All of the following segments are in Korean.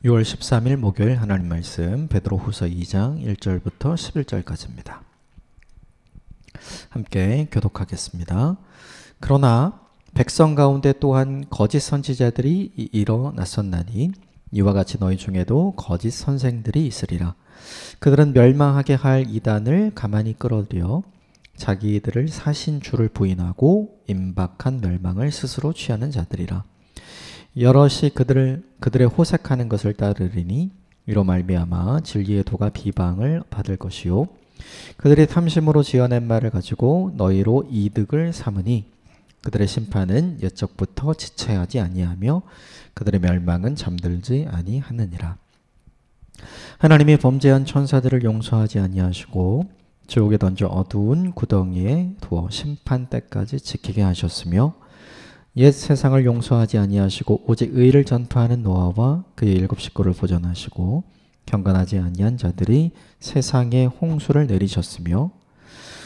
6월 13일 목요일 하나님 말씀 베드로후서 2장 1절부터 11절까지입니다. 함께 교독하겠습니다. 그러나 백성 가운데 또한 거짓 선지자들이 일어났었나니 이와 같이 너희 중에도 거짓 선생들이 있으리라. 그들은 멸망하게 할 이단을 가만히 끌어들여 자기들을 사신 주를 부인하고 임박한 멸망을 스스로 취하는 자들이라. 여럿이 그들의 호색하는 것을 따르리니 이로 말미암아 진리의 도가 비방을 받을 것이요 그들이 탐심으로 지어낸 말을 가지고 너희로 이득을 삼으니 그들의 심판은 옛적부터 지체하지 아니하며 그들의 멸망은 잠들지 아니하느니라. 하나님이 범죄한 천사들을 용서하지 아니하시고 지옥에 던져 어두운 구덩이에 두어 심판 때까지 지키게 하셨으며 옛 세상을 용서하지 아니하시고 오직 의를 전파하는 노아와 그의 7 식구를 보존하시고 경건하지 아니한 자들이 세상에 홍수를 내리셨으며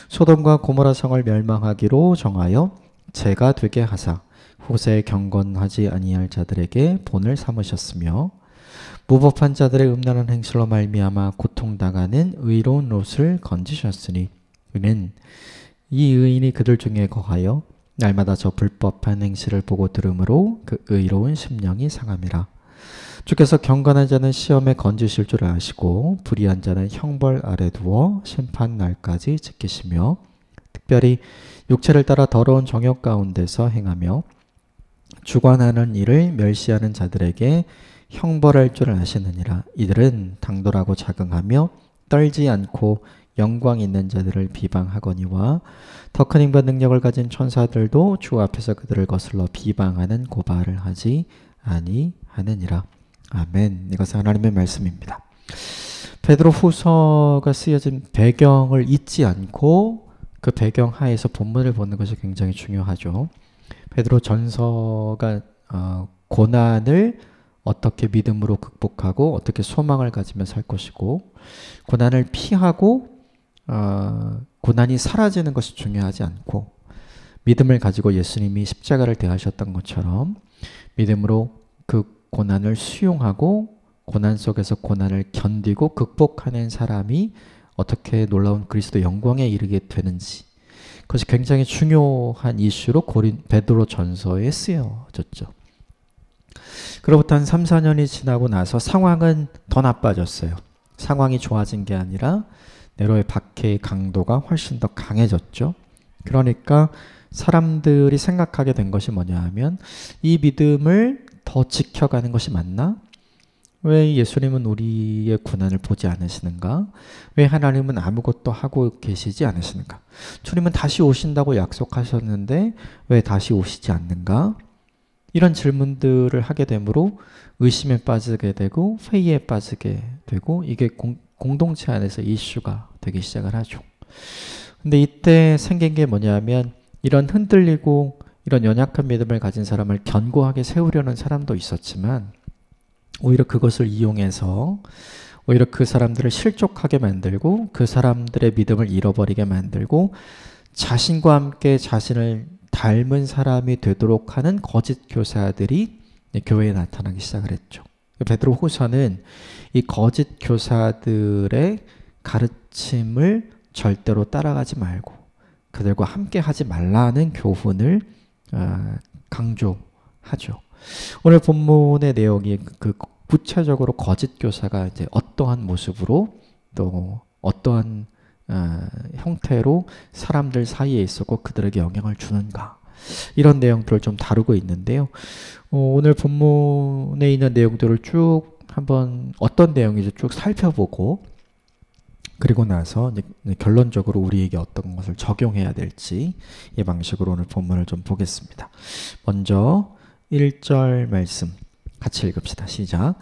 소돔과 고모라 성을 멸망하기로 정하여 재가 되게 하사 후세에 경건하지 아니할 자들에게 본을 삼으셨으며 무법한 자들의 음란한 행실로 말미암아 고통당하는 의로운 롯을 건지셨으니 이는 이 의인이 그들 중에 거하여 날마다 저 불법한 행실을 보고 들으므로 그 의로운 심령이 상함이라. 주께서 경건한 자는 시험에 건지실 줄 아시고 불의한 자는 형벌 아래 두어 심판 날까지 지키시며 특별히 육체를 따라 더러운 정욕 가운데서 행하며 주관하는 일을 멸시하는 자들에게 형벌할 줄 아시느니라. 이들은 당돌하고 자긍하며 떨지 않고 영광 있는 자들을 비방하거니와 더 큰 힘과 능력을 가진 천사들도 주 앞에서 그들을 거슬러 비방하는 고발을 하지 아니하느니라. 아멘. 이것은 하나님의 말씀입니다. 베드로 후서가 쓰여진 배경을 잊지 않고 그 배경 하에서 본문을 보는 것이 굉장히 중요하죠. 베드로 전서가 고난을 어떻게 믿음으로 극복하고 어떻게 소망을 가지며 살 것이고 고난을 피하고 고난이 사라지는 것이 중요하지 않고 믿음을 가지고 예수님이 십자가를 대하셨던 것처럼 믿음으로 그 고난을 수용하고 고난 속에서 고난을 견디고 극복하는 사람이 어떻게 놀라운 그리스도 영광에 이르게 되는지 그것이 굉장히 중요한 이슈로 베드로 전서에 쓰여졌죠. 그로부터 한 3, 4년이 지나고 나서 상황은 더 나빠졌어요. 상황이 좋아진 게 아니라 네로의 박해의 강도가 훨씬 더 강해졌죠. 그러니까 사람들이 생각하게 된 것이 뭐냐 하면 이 믿음을 더 지켜가는 것이 맞나? 왜 예수님은 우리의 고난을 보지 않으시는가? 왜 하나님은 아무것도 하고 계시지 않으시는가? 주님은 다시 오신다고 약속하셨는데 왜 다시 오시지 않는가? 이런 질문들을 하게 되므로 의심에 빠지게 되고 회의에 빠지게 되고 이게 공동체 안에서 이슈가 되기 시작을 하죠. 근데 이때 생긴 게 뭐냐면 이런 흔들리고 이런 연약한 믿음을 가진 사람을 견고하게 세우려는 사람도 있었지만 오히려 그것을 이용해서 오히려 그 사람들을 실족하게 만들고 그 사람들의 믿음을 잃어버리게 만들고 자신과 함께 자신을 닮은 사람이 되도록 하는 거짓 교사들이 교회에 나타나기 시작을 했죠. 베드로 후서는 이 거짓 교사들의 가르침을 절대로 따라가지 말고 그들과 함께 하지 말라는 교훈을 강조하죠. 오늘 본문의 내용이 그 구체적으로 거짓 교사가 이제 어떠한 모습으로 또 어떠한 형태로 사람들 사이에 있었고 그들에게 영향을 주는가 이런 내용들을 좀 다루고 있는데요. 오늘 본문에 있는 내용들을 쭉 한번 어떤 내용인지 쭉 살펴보고 그리고 나서 이제 결론적으로 우리에게 어떤 것을 적용해야 될지 이 방식으로 오늘 본문을 좀 보겠습니다. 먼저 1절 말씀 같이 읽읍시다. 시작.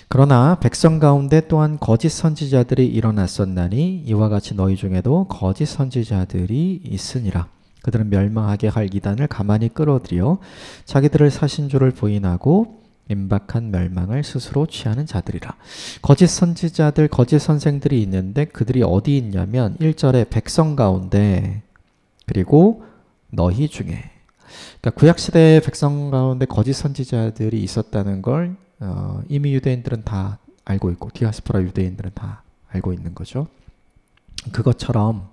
그러나 백성 가운데 또한 거짓 선지자들이 일어났었나니 이와 같이 너희 중에도 거짓 선지자들이 있으니라. 그들은 멸망하게 할 이단을 가만히 끌어들여 자기들을 사신 줄을 부인하고 임박한 멸망을 스스로 취하는 자들이라. 거짓 선지자들, 거짓 선생들이 있는데 그들이 어디 있냐면 1절에 백성 가운데 그리고 너희 중에 그러니까 구약시대의 백성 가운데 거짓 선지자들이 있었다는 걸 이미 유대인들은 다 알고 있고 디아스포라 유대인들은 다 알고 있는 거죠. 그것처럼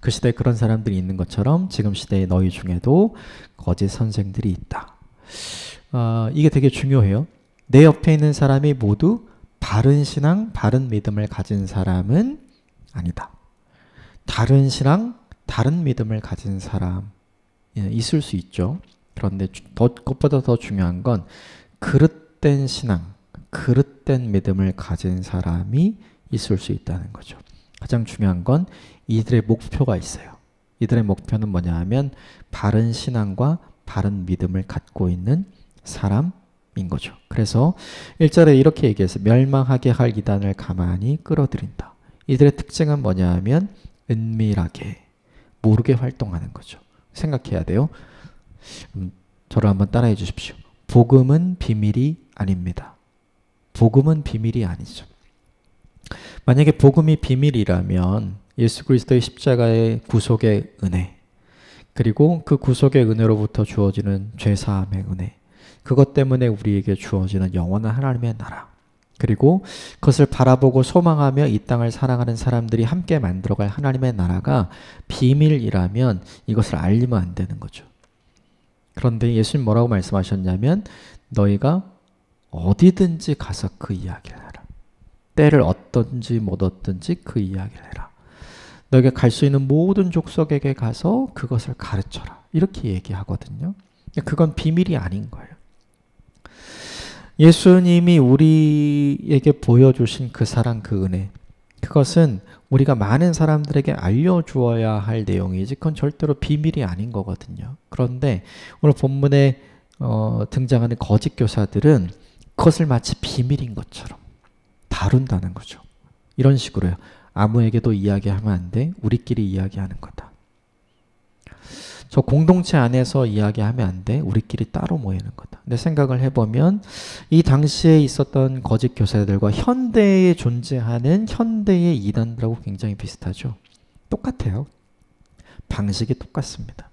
그 시대에 그런 사람들이 있는 것처럼 지금 시대에 너희 중에도 거짓 선생들이 있다. 이게 되게 중요해요. 내 옆에 있는 사람이 모두 바른 신앙, 바른 믿음을 가진 사람은 아니다. 다른 신앙, 다른 믿음을 가진 사람 있을 수 있죠. 그런데 그것보다 더 중요한 건 그릇된 신앙, 그릇된 믿음을 가진 사람이 있을 수 있다는 거죠. 가장 중요한 건 이들의 목표가 있어요. 이들의 목표는 뭐냐 하면 바른 신앙과 바른 믿음을 갖고 있는 사람인 거죠. 그래서 1절에 이렇게 얘기해서 멸망하게 할 이단을 가만히 끌어들인다. 이들의 특징은 뭐냐 하면 은밀하게 모르게 활동하는 거죠. 생각해야 돼요. 저를 한번 따라해 주십시오. 복음은 비밀이 아닙니다. 복음은 비밀이 아니죠. 만약에 복음이 비밀이라면 예수 그리스도의 십자가의 구속의 은혜, 그리고 그 구속의 은혜로부터 주어지는 죄사함의 은혜, 그것 때문에 우리에게 주어지는 영원한 하나님의 나라, 그리고 그것을 바라보고 소망하며 이 땅을 살아가는 사람들이 함께 만들어갈 하나님의 나라가 비밀이라면 이것을 알리면 안 되는 거죠. 그런데 예수님 뭐라고 말씀하셨냐면 너희가 어디든지 가서 그 이야기를 해라. 때를 얻든지 못 얻든지 그 이야기를 해라. 너희가 갈 수 있는 모든 족속에게 가서 그것을 가르쳐라. 이렇게 얘기하거든요. 그건 비밀이 아닌 거예요. 예수님이 우리에게 보여주신 그 사랑, 그 은혜, 그것은 우리가 많은 사람들에게 알려주어야 할 내용이지 그건 절대로 비밀이 아닌 거거든요. 그런데 오늘 본문에 등장하는 거짓 교사들은 그것을 마치 비밀인 것처럼 다룬다는 거죠. 이런 식으로요. 아무에게도 이야기하면 안 돼. 우리끼리 이야기하는 거다. 저 공동체 안에서 이야기하면 안 돼. 우리끼리 따로 모이는 거다. 근데 생각을 해보면 이 당시에 있었던 거짓 교사들과 현대에 존재하는 현대의 이단들하고 굉장히 비슷하죠. 똑같아요. 방식이 똑같습니다.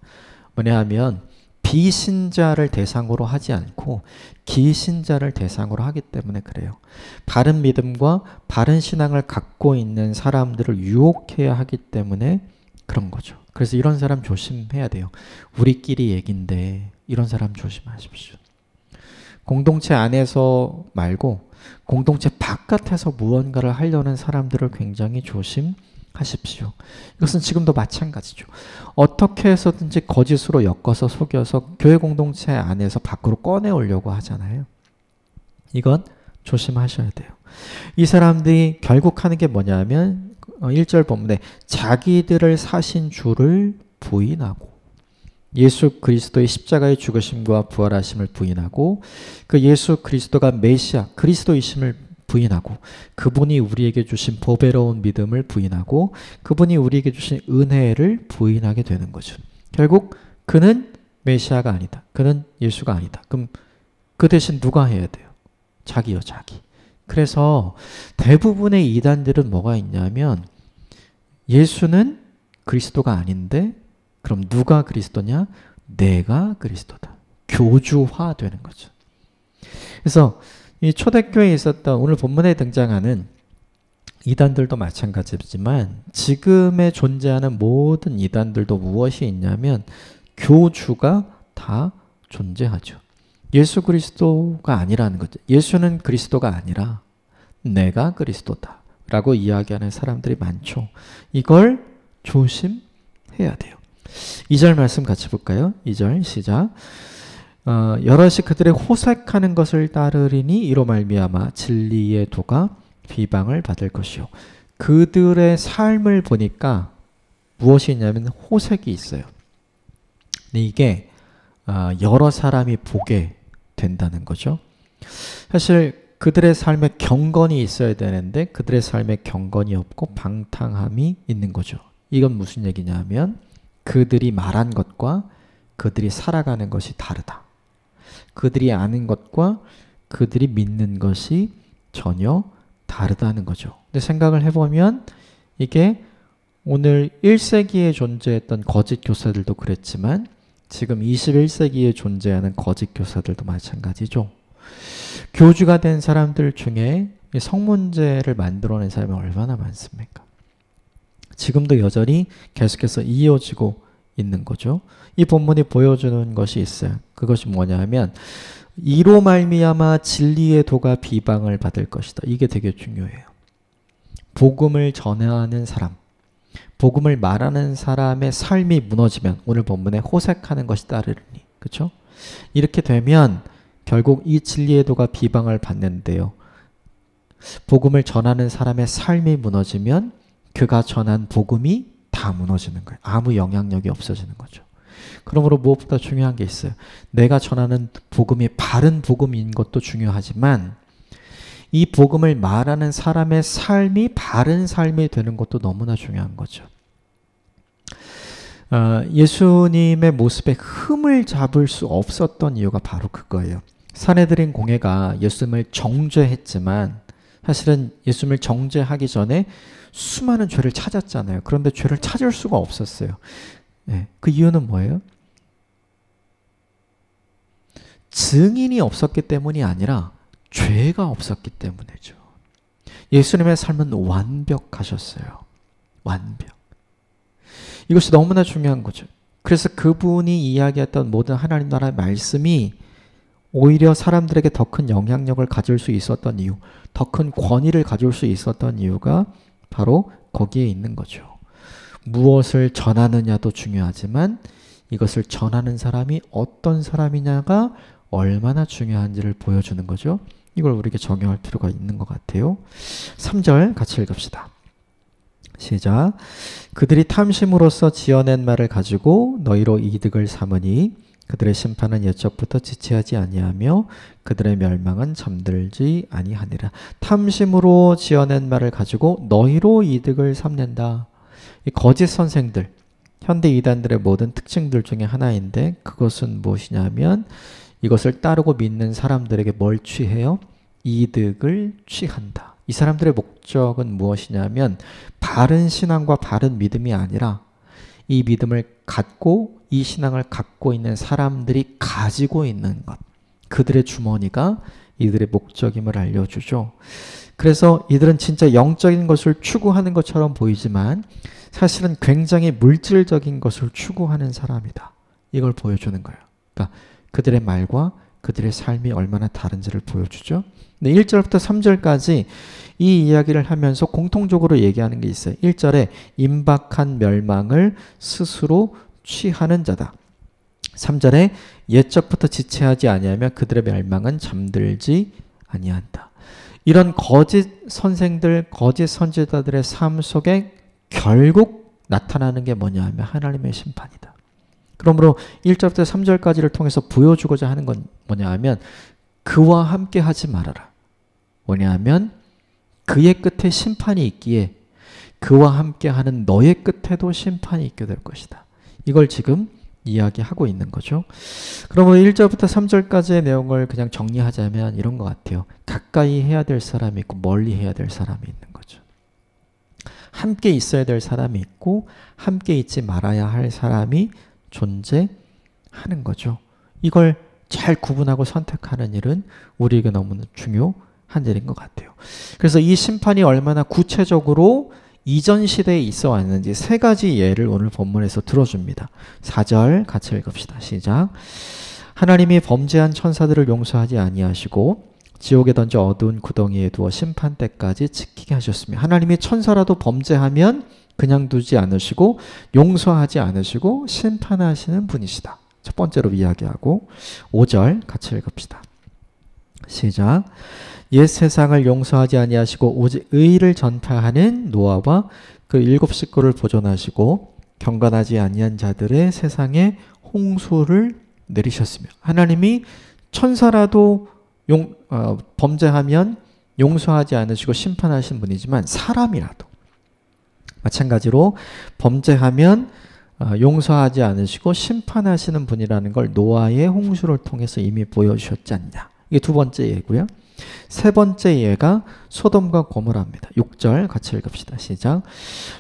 뭐냐 하면 비신자를 대상으로 하지 않고 기신자를 대상으로 하기 때문에 그래요. 바른 믿음과 바른 신앙을 갖고 있는 사람들을 유혹해야 하기 때문에 그런 거죠. 그래서 이런 사람 조심해야 돼요. 우리끼리 얘긴데 이런 사람 조심하십시오. 공동체 안에서 말고 공동체 바깥에서 무언가를 하려는 사람들을 굉장히 조심하십시오. 이것은 지금도 마찬가지죠. 어떻게 해서든지 거짓으로 엮어서 속여서 교회 공동체 안에서 밖으로 꺼내오려고 하잖아요. 이건 조심하셔야 돼요. 이 사람들이 결국 하는 게 뭐냐면 1절 본문에 자기들을 사신 주를 부인하고 예수 그리스도의 십자가의 죽으심과 부활하심을 부인하고 그 예수 그리스도가 메시아 그리스도이심을 부인하고 그분이 우리에게 주신 보배로운 믿음을 부인하고 그분이 우리에게 주신 은혜를 부인하게 되는 거죠. 결국 그는 메시아가 아니다. 그는 예수가 아니다. 그럼 그 대신 누가 해야 돼요? 자기요, 자기. 그래서 대부분의 이단들은 뭐가 있냐면 예수는 그리스도가 아닌데 그럼 누가 그리스도냐? 내가 그리스도다. 교주화되는 거죠. 그래서 이 초대교회에 있었던 오늘 본문에 등장하는 이단들도 마찬가지지만 지금에 존재하는 모든 이단들도 무엇이 있냐면 교주가 다 존재하죠. 예수 그리스도가 아니라는 거죠. 예수는 그리스도가 아니라 내가 그리스도다 라고 이야기하는 사람들이 많죠. 이걸 조심해야 돼요. 2절 말씀 같이 볼까요? 2절 시작. 여럿이 그들의 호색하는 것을 따르리니 이로 말미암아 진리의 도가 비방을 받을 것이요. 그들의 삶을 보니까 무엇이 있냐면 호색이 있어요. 근데 이게 여러 사람이 보게 된다는 거죠. 사실 그들의 삶에 경건이 있어야 되는데 그들의 삶에 경건이 없고 방탕함이 있는 거죠. 이건 무슨 얘기냐면 그들이 말한 것과 그들이 살아가는 것이 다르다. 그들이 아는 것과 그들이 믿는 것이 전혀 다르다는 거죠. 근데 생각을 해보면 이게 오늘 1세기에 존재했던 거짓 교사들도 그랬지만 지금 21세기에 존재하는 거짓 교사들도 마찬가지죠. 교주가 된 사람들 중에 성문제를 만들어낸 사람이 얼마나 많습니까? 지금도 여전히 계속해서 이어지고 있는 거죠. 이 본문이 보여주는 것이 있어요. 그것이 뭐냐 하면 이로 말미암아 진리의 도가 비방을 받을 것이다. 이게 되게 중요해요. 복음을 전하는 사람, 복음을 말하는 사람의 삶이 무너지면 오늘 본문에 호색하는 것이 따르니, 그렇죠? 이렇게 되면 결국 이 진리의 도가 비방을 받는데요. 복음을 전하는 사람의 삶이 무너지면 그가 전한 복음이 다 무너지는 거예요. 아무 영향력이 없어지는 거죠. 그러므로 무엇보다 중요한 게 있어요. 내가 전하는 복음이 바른 복음인 것도 중요하지만 이 복음을 말하는 사람의 삶이 바른 삶이 되는 것도 너무나 중요한 거죠. 예수님의 모습에 흠을 잡을 수 없었던 이유가 바로 그거예요. 사내들인 공회가 예수님을 정죄했지만 사실은 예수님을 정죄하기 전에 수많은 죄를 찾았잖아요. 그런데 죄를 찾을 수가 없었어요. 네, 그 이유는 뭐예요? 증인이 없었기 때문이 아니라 죄가 없었기 때문이죠. 예수님의 삶은 완벽하셨어요. 완벽. 이것이 너무나 중요한 거죠. 그래서 그분이 이야기했던 모든 하나님 나라의 말씀이 오히려 사람들에게 더 큰 영향력을 가질 수 있었던 이유, 더 큰 권위를 가질 수 있었던 이유가 바로 거기에 있는 거죠. 무엇을 전하느냐도 중요하지만 이것을 전하는 사람이 어떤 사람이냐가 얼마나 중요한지를 보여주는 거죠. 이걸 우리에게 적용할 필요가 있는 것 같아요. 3절 같이 읽읍시다. 시작. 그들이 탐심으로써 지어낸 말을 가지고 너희로 이득을 삼으니 그들의 심판은 옛적부터 지체하지 아니하며 그들의 멸망은 잠들지 아니하니라. 탐심으로 지어낸 말을 가지고 너희로 이득을 삼는다. 이 거짓 선생들, 현대 이단들의 모든 특징들 중에 하나인데 그것은 무엇이냐면 이것을 따르고 믿는 사람들에게 뭘 취해요? 이득을 취한다. 이 사람들의 목적은 무엇이냐면 바른 신앙과 바른 믿음이 아니라 이 믿음을 갖고 이 신앙을 갖고 있는 사람들이 가지고 있는 것, 그들의 주머니가 이들의 목적임을 알려주죠. 그래서 이들은 진짜 영적인 것을 추구하는 것처럼 보이지만 사실은 굉장히 물질적인 것을 추구하는 사람이다. 이걸 보여주는 거예요. 그러니까 그들의 말과 그들의 삶이 얼마나 다른지를 보여주죠. 근데 1절부터 3절까지 이 이야기를 하면서 공통적으로 얘기하는 게 있어요. 1절에 임박한 멸망을 스스로 취하는 자다. 3절에 옛적부터 지체하지 아니하며 그들의 멸망은 잠들지 아니한다. 이런 거짓 선생들, 거짓 선지자들의 삶 속에 결국 나타나는 게 뭐냐 하면 하나님의 심판이다. 그러므로 1절부터 3절까지를 통해서 보여주고자 하는 건 뭐냐 하면 그와 함께 하지 말아라. 뭐냐 하면 그의 끝에 심판이 있기에 그와 함께 하는 너의 끝에도 심판이 있게 될 것이다. 이걸 지금 이야기하고 있는 거죠. 그러면 1절부터 3절까지의 내용을 그냥 정리하자면 이런 것 같아요. 가까이 해야 될 사람이 있고 멀리 해야 될 사람이 있는 거죠. 함께 있어야 될 사람이 있고 함께 있지 말아야 할 사람이 존재하는 거죠. 이걸 잘 구분하고 선택하는 일은 우리에게 너무나 중요한 일인 것 같아요. 그래서 이 심판이 얼마나 구체적으로 이전 시대에 있어 왔는지 세 가지 예를 오늘 본문에서 들어줍니다. 4절 같이 읽읍시다. 시작. 하나님이 범죄한 천사들을 용서하지 아니하시고 지옥에 던져 어두운 구덩이에 두어 심판 때까지 지키게 하셨으며 하나님이 천사라도 범죄하면 그냥 두지 않으시고 용서하지 않으시고 심판하시는 분이시다. 첫 번째로 이야기하고 5절 같이 읽읍시다. 시작. 옛 세상을 용서하지 아니하시고 오직 의를 전파하는 노아와 그 7 식구를 보존하시고 경건하지 아니한 자들의 세상에 홍수를 내리셨으며 하나님이 천사라도 범죄하면 용서하지 않으시고 심판하신 분이지만 사람이라도 마찬가지로 범죄하면 용서하지 않으시고 심판하시는 분이라는 걸 노아의 홍수를 통해서 이미 보여주셨지 않냐. 이게 두 번째 예고요. 세 번째 예가 소돔과 고모라입니다. 6절 같이 읽읍시다. 시작.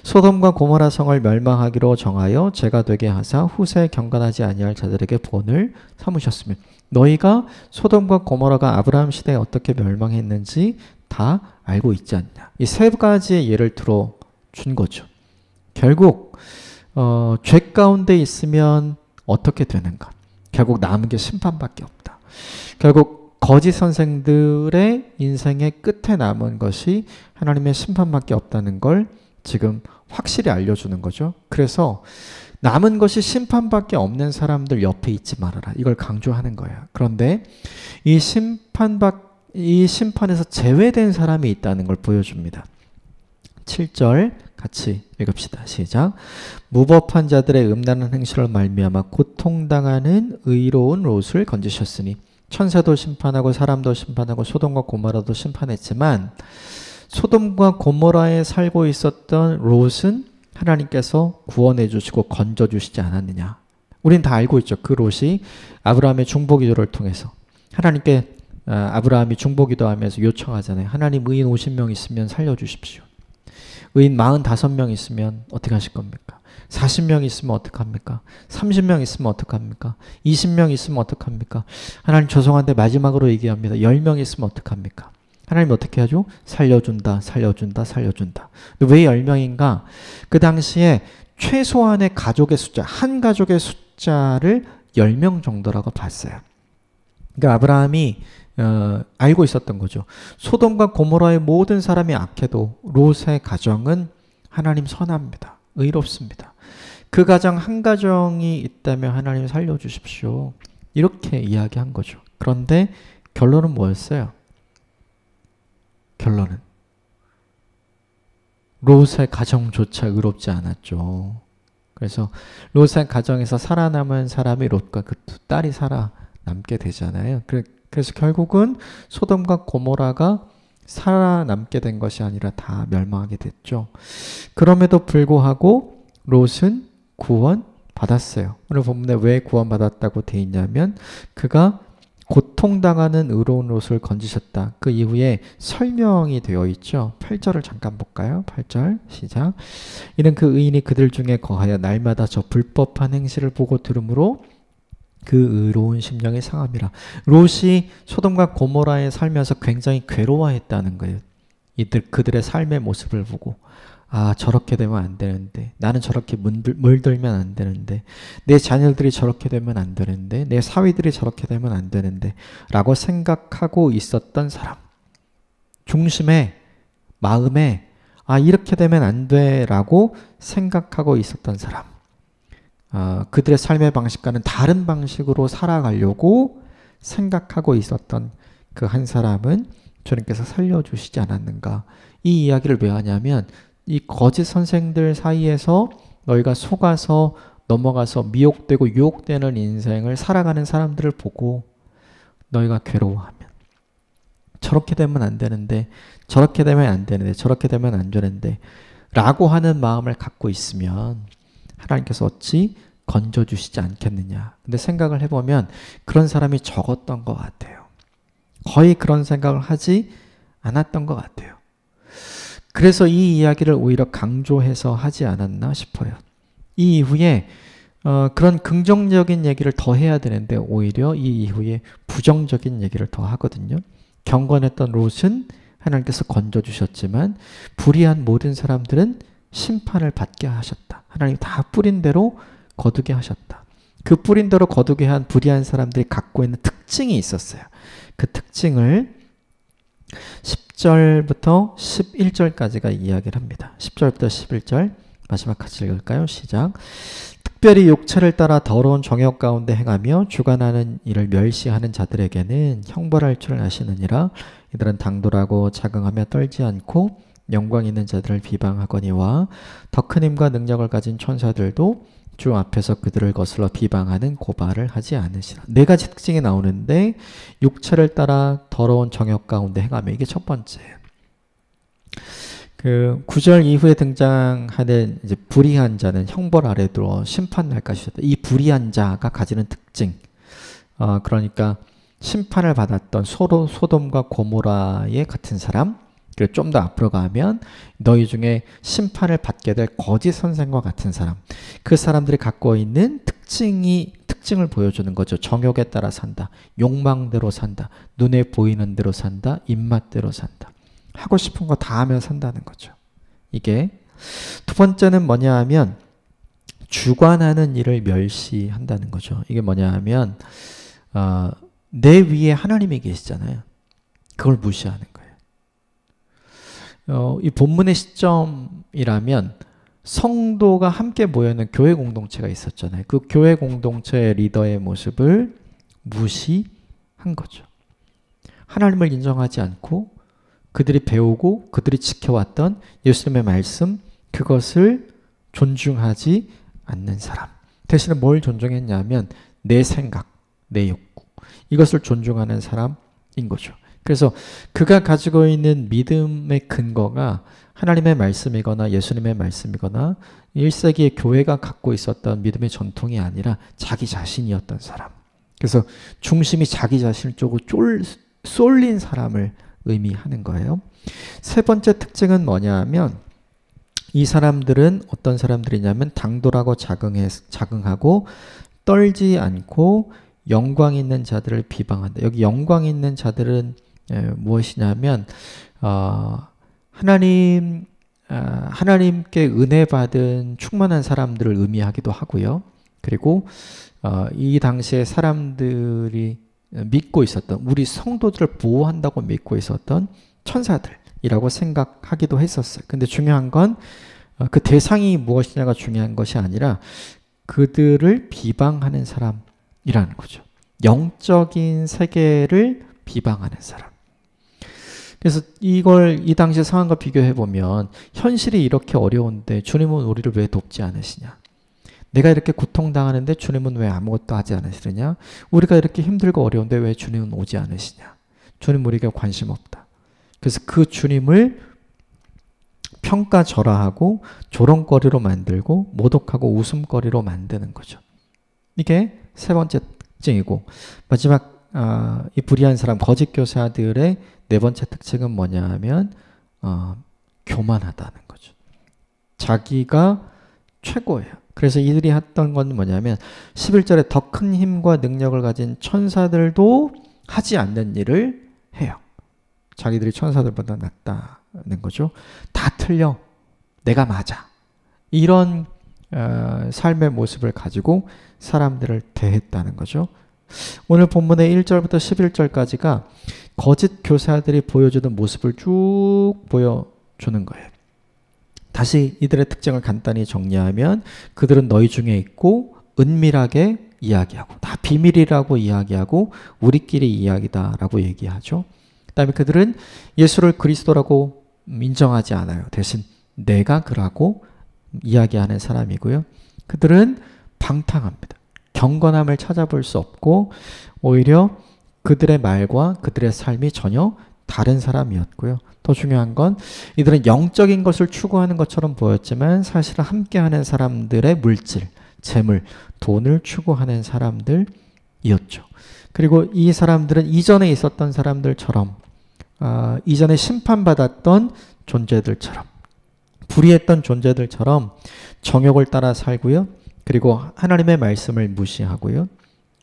소돔과 고모라 성을 멸망하기로 정하여 죄가 되게 하사 후세에 경건하지 아니할 자들에게 본을 삼으셨으며 너희가 소돔과 고모라가 아브라함 시대에 어떻게 멸망했는지 다 알고 있지 않냐. 이 세 가지의 예를 들어준 거죠. 결국 죄 가운데 있으면 어떻게 되는가? 결국 남은 게 심판밖에 없다. 결국 거짓 선생들의 인생의 끝에 남은 것이 하나님의 심판밖에 없다는 걸 지금 확실히 알려주는 거죠. 그래서 남은 것이 심판밖에 없는 사람들 옆에 있지 말아라. 이걸 강조하는 거예요. 그런데 이 심판에서 제외된 사람이 있다는 걸 보여줍니다. 7절 같이 읽읍시다. 시작. 무법한 자들의 음란한 행실을 말미암아 고통당하는 의로운 롯을 건지셨으니 천사도 심판하고 사람도 심판하고 소돔과 고모라도 심판했지만 소돔과 고모라에 살고 있었던 롯은 하나님께서 구원해 주시고 건져 주시지 않았느냐. 우린 다 알고 있죠. 그 롯이 아브라함의 중보기도를 통해서 하나님께 아브라함이 중보기도하면서 요청하잖아요. 하나님 의인 50명 있으면 살려주십시오. 의인 45명 있으면 어떻게 하실 겁니까? 40명 있으면 어떡합니까? 30명 있으면 어떡합니까? 20명 있으면 어떡합니까? 하나님 죄송한데 마지막으로 얘기합니다. 10명 있으면 어떡합니까? 하나님 어떻게 하죠? 살려준다, 살려준다, 살려준다. 왜 10명인가? 그 당시에 최소한의 가족의 숫자, 한 가족의 숫자를 10명 정도라고 봤어요. 그러니까 아브라함이 알고 있었던 거죠. 소돔과 고모라의 모든 사람이 악해도 롯의 가정은 하나님 선합니다. 의롭습니다. 그 가정 한 가정이 있다면 하나님 살려주십시오. 이렇게 이야기한 거죠. 그런데 결론은 뭐였어요? 결론은 롯의 가정조차 의롭지 않았죠. 그래서 롯의 가정에서 살아남은 사람이 롯과 그 두 딸이 살아남게 되잖아요. 그래서 결국은 소돔과 고모라가 살아남게 된 것이 아니라 다 멸망하게 됐죠. 그럼에도 불구하고 롯은 구원받았어요. 오늘 본문에 왜 구원받았다고 돼 있냐면 그가 고통당하는 의로운 롯을 건지셨다. 그 이후에 설명이 되어 있죠. 8절을 잠깐 볼까요? 8절 시작. 이는 그 의인이 그들 중에 거하여 날마다 저 불법한 행실을 보고 들으므로 그 의로운 심령이 상함이라. 롯이 소돔과 고모라에 살면서 굉장히 괴로워했다는 거예요. 그들의 삶의 모습을 보고 저렇게 되면 안 되는데, 나는 저렇게 물들면 안 되는데, 내 자녀들이 저렇게 되면 안 되는데, 내 사위들이 저렇게 되면 안 되는데 라고 생각하고 있었던 사람. 중심에, 마음에 이렇게 되면 안 돼 라고 생각하고 있었던 사람. 그들의 삶의 방식과는 다른 방식으로 살아가려고 생각하고 있었던 그 한 사람은 주님께서 살려주시지 않았는가. 이 이야기를 왜 하냐면 이 거짓 선생들 사이에서 너희가 속아서 넘어가서 미혹되고 유혹되는 인생을 살아가는 사람들을 보고 너희가 괴로워하면 저렇게 되면 안 되는데, 저렇게 되면 안 되는데, 저렇게 되면 안 되는데 라고 하는 마음을 갖고 있으면 하나님께서 어찌 건져주시지 않겠느냐. 근데 생각을 해보면 그런 사람이 적었던 것 같아요. 거의 그런 생각을 하지 않았던 것 같아요. 그래서 이 이야기를 오히려 강조해서 하지 않았나 싶어요. 이 이후에 그런 긍정적인 얘기를 더 해야 되는데 오히려 이 이후에 부정적인 얘기를 더 하거든요. 경건했던 롯은 하나님께서 건져주셨지만 불의한 모든 사람들은 심판을 받게 하셨다. 하나님 다 뿌린 대로 거두게 하셨다. 그 뿌린 대로 거두게 한 불의한 사람들이 갖고 있는 특징이 있었어요. 그 특징을 10절부터 11절까지가 이야기를 합니다. 10절부터 11절 마지막 같이 읽을까요? 시작. 특별히 육체를 따라 더러운 정욕 가운데 행하며 주관하는 일을 멸시하는 자들에게는 형벌할 줄 아시느니라. 이들은 당돌하고 자긍하며 떨지 않고 영광 있는 자들을 비방하거니와 더 큰 힘과 능력을 가진 천사들도 주 앞에서 그들을 거슬러 비방하는 고발을 하지 않으시라. 네 가지 특징이 나오는데 육체를 따라 더러운 정욕 가운데 행하며, 이게 첫 번째예요. 그 9절 이후에 등장하는 이제 불의한 자는 형벌 아래 들어 심판 날 것이다. 이 불의한 자가 가지는 특징. 그러니까 심판을 받았던 소돔과 고모라의 같은 사람, 그리고 좀 더 앞으로 가면 너희 중에 심판을 받게 될 거짓 선생과 같은 사람, 그 사람들이 갖고 있는 특징을 보여주는 거죠. 정욕에 따라 산다, 욕망대로 산다, 눈에 보이는 대로 산다, 입맛대로 산다, 하고 싶은 거 다 하며 산다는 거죠. 이게 두 번째는 뭐냐 하면 주관하는 일을 멸시한다는 거죠. 이게 뭐냐 하면 내 위에 하나님이 계시잖아요. 그걸 무시하는 거예요. 이 본문의 시점이라면 성도가 함께 모여있는 교회 공동체가 있었잖아요. 그 교회 공동체의 리더의 모습을 무시한 거죠. 하나님을 인정하지 않고 그들이 배우고 그들이 지켜왔던 예수님의 말씀, 그것을 존중하지 않는 사람. 대신에 뭘 존중했냐면 내 생각, 내 욕구, 이것을 존중하는 사람인 거죠. 그래서 그가 가지고 있는 믿음의 근거가 하나님의 말씀이거나 예수님의 말씀이거나 1세기의 교회가 갖고 있었던 믿음의 전통이 아니라 자기 자신이었던 사람. 그래서 중심이 자기 자신 쪽으로 쏠린 사람을 의미하는 거예요. 세 번째 특징은 뭐냐면 이 사람들은 어떤 사람들이냐면 당돌하고 자긍하고 떨지 않고 영광 있는 자들을 비방한다. 여기 영광 있는 자들은 무엇이냐면 하나님께 은혜 받은 충만한 사람들을 의미하기도 하고요. 그리고 이 당시에 사람들이 믿고 있었던, 우리 성도들을 보호한다고 믿고 있었던 천사들이라고 생각하기도 했었어요. 근데 중요한 건 그 대상이 무엇이냐가 중요한 것이 아니라 그들을 비방하는 사람이라는 거죠. 영적인 세계를 비방하는 사람. 그래서 이걸 이 당시 상황과 비교해 보면 현실이 이렇게 어려운데 주님은 우리를 왜 돕지 않으시냐? 내가 이렇게 고통당하는데 주님은 왜 아무것도 하지 않으시느냐? 우리가 이렇게 힘들고 어려운데 왜 주님은 오지 않으시냐? 주님 우리에게 관심 없다. 그래서 그 주님을 평가절하하고 조롱거리로 만들고 모독하고 웃음거리로 만드는 거죠. 이게 세 번째 특징이고, 마지막 이 불의한 사람, 거짓 교사들의 네 번째 특징은 뭐냐 하면 교만하다는 거죠. 자기가 최고예요. 그래서 이들이 했던 건 뭐냐면 11절에 더 큰 힘과 능력을 가진 천사들도 하지 않는 일을 해요. 자기들이 천사들보다 낫다는 거죠. 다 틀려. 내가 맞아. 이런 삶의 모습을 가지고 사람들을 대했다는 거죠. 오늘 본문의 1절부터 11절까지가 거짓 교사들이 보여주는 모습을 쭉 보여주는 거예요. 다시 이들의 특징을 간단히 정리하면 그들은 너희 중에 있고 은밀하게 이야기하고 다 비밀이라고 이야기하고 우리끼리 이야기다라고 얘기하죠. 그 다음에 그들은 예수를 그리스도라고 인정하지 않아요. 대신 내가 그라고 이야기하는 사람이고요. 그들은 방탕합니다. 경건함을 찾아볼 수 없고 오히려 그들의 말과 그들의 삶이 전혀 다른 사람이었고요. 더 중요한 건 이들은 영적인 것을 추구하는 것처럼 보였지만 사실은 함께하는 사람들의 물질, 재물, 돈을 추구하는 사람들이었죠. 그리고 이 사람들은 이전에 있었던 사람들처럼 이전에 심판받았던 존재들처럼 불의했던 존재들처럼 정욕을 따라 살고요. 그리고 하나님의 말씀을 무시하고요.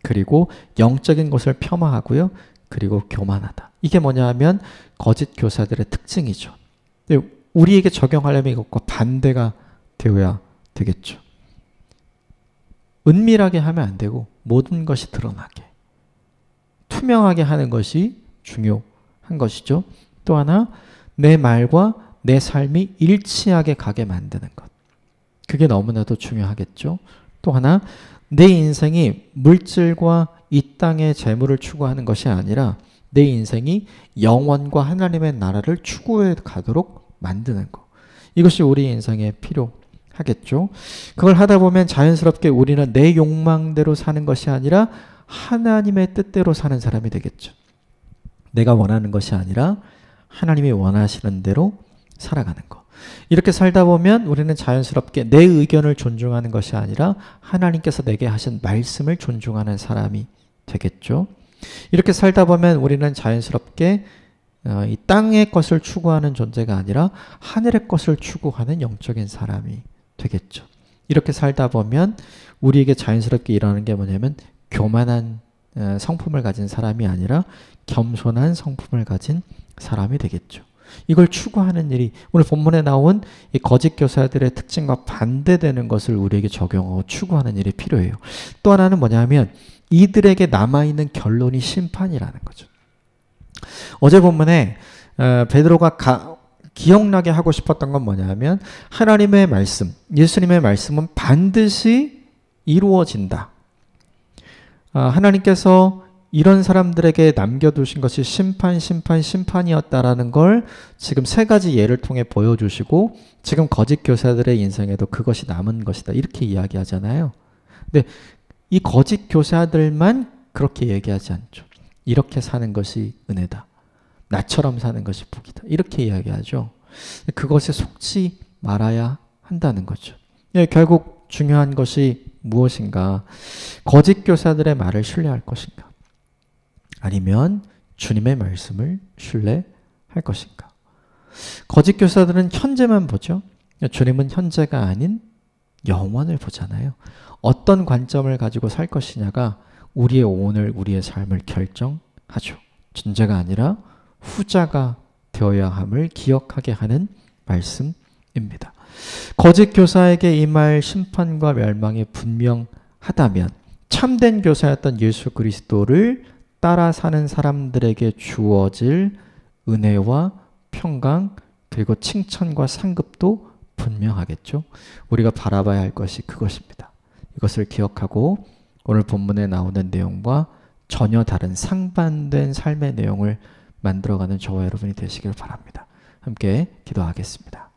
그리고 영적인 것을 폄하하고요. 그리고 교만하다. 이게 뭐냐 하면 거짓 교사들의 특징이죠. 우리에게 적용하려면 이것과 반대가 되어야 되겠죠. 은밀하게 하면 안 되고 모든 것이 드러나게 투명하게 하는 것이 중요한 것이죠. 또 하나 내 말과 내 삶이 일치하게 가게 만드는 것. 그게 너무나도 중요하겠죠. 또 하나 내 인생이 물질과 이 땅의 재물을 추구하는 것이 아니라 내 인생이 영원과 하나님의 나라를 추구해 가도록 만드는 것. 이것이 우리 인생에 필요하겠죠. 그걸 하다 보면 자연스럽게 우리는 내 욕망대로 사는 것이 아니라 하나님의 뜻대로 사는 사람이 되겠죠. 내가 원하는 것이 아니라 하나님이 원하시는 대로 살아가는 것. 이렇게 살다 보면 우리는 자연스럽게 내 의견을 존중하는 것이 아니라 하나님께서 내게 하신 말씀을 존중하는 사람이 되겠죠. 이렇게 살다 보면 우리는 자연스럽게 이 땅의 것을 추구하는 존재가 아니라 하늘의 것을 추구하는 영적인 사람이 되겠죠. 이렇게 살다 보면 우리에게 자연스럽게 일어나는 게 뭐냐면 교만한 성품을 가진 사람이 아니라 겸손한 성품을 가진 사람이 되겠죠. 이걸 추구하는 일이 오늘 본문에 나온 이 거짓 교사들의 특징과 반대되는 것을 우리에게 적용하고 추구하는 일이 필요해요. 또 하나는 뭐냐면 이들에게 남아있는 결론이 심판이라는 거죠. 어제 본문에 베드로가 기억나게 하고 싶었던 건 뭐냐면 하나님의 말씀, 예수님의 말씀은 반드시 이루어진다. 하나님께서 이런 사람들에게 남겨두신 것이 심판이었다라는 걸 지금 세 가지 예를 통해 보여주시고 지금 거짓 교사들의 인생에도 그것이 남은 것이다. 이렇게 이야기하잖아요. 근데 이 거짓 교사들만 그렇게 얘기하지 않죠. 이렇게 사는 것이 은혜다. 나처럼 사는 것이 복이다. 이렇게 이야기하죠. 그것에 속지 말아야 한다는 거죠. 결국 중요한 것이 무엇인가? 거짓 교사들의 말을 신뢰할 것인가? 아니면 주님의 말씀을 신뢰할 것인가? 거짓 교사들은 현재만 보죠. 주님은 현재가 아닌 영원을 보잖아요. 어떤 관점을 가지고 살 것이냐가 우리의 오늘, 우리의 삶을 결정하죠. 전자가 아니라 후자가 되어야 함을 기억하게 하는 말씀입니다. 거짓 교사에게 임할 심판과 멸망이 분명하다면 참된 교사였던 예수 그리스도를 따라 사는 사람들에게 주어질 은혜와 평강 그리고 칭찬과 상급도 분명하겠죠. 우리가 바라봐야 할 것이 그것입니다. 이것을 기억하고 오늘 본문에 나오는 내용과 전혀 다른 상반된 삶의 내용을 만들어가는 저와 여러분이 되시길 바랍니다. 함께 기도하겠습니다.